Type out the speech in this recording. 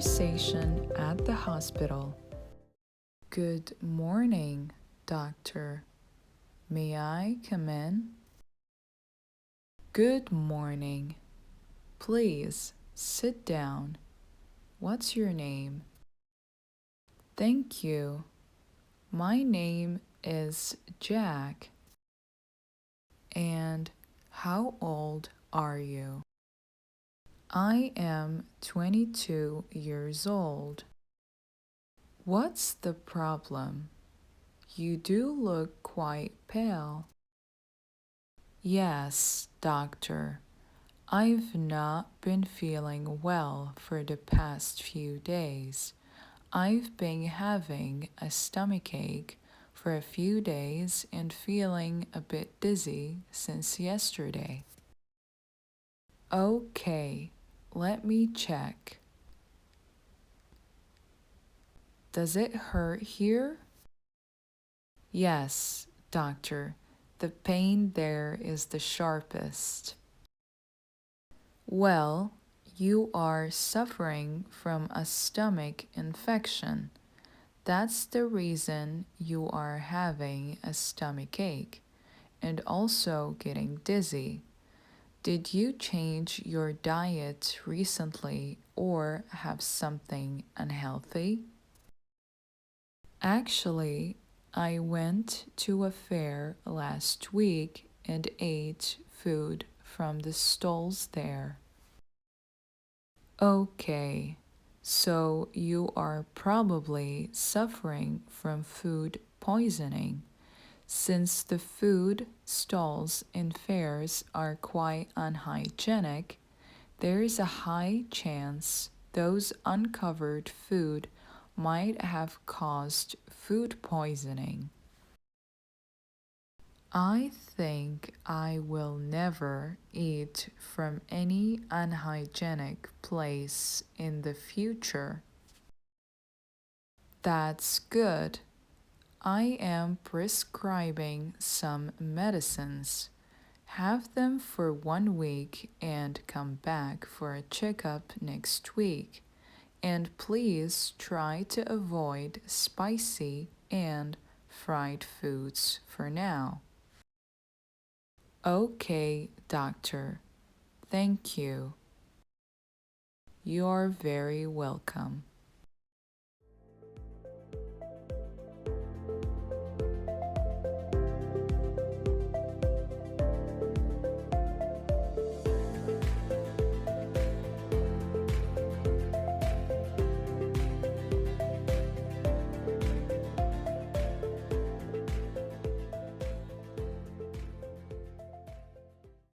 conversation at the hospital. Good morning, doctor. May I come in? Good morning. Please sit down. What's your name? Thank you. My name is Jack. And how old are you? I am 22 years old. What's the problem? You do look quite pale. Yes, doctor. I've not been feeling well for the past few days. I've been having a stomachache for a few days and feeling a bit dizzy since yesterday. Okay, let me check. Does it hurt here? Yes, doctor. The pain there is the sharpest. Well, you are suffering from a stomach infection. That's the reason you are having a stomach ache and also getting dizzy. Did you change your diet recently or have something unhealthy? Actually, I went to a fair last week and ate food from the stalls there. Okay, so you are probably suffering from food poisoning. Since the food stalls in fairs are quite unhygienic, there is a high chance those uncovered food might have caused food poisoning. I think I will never eat from any unhygienic place in the future. That's good. I am prescribing some medicines. Have them for 1 week and come back for a checkup next week. And please try to avoid spicy and fried foods for now. Okay, doctor. Thank you. You're very welcome.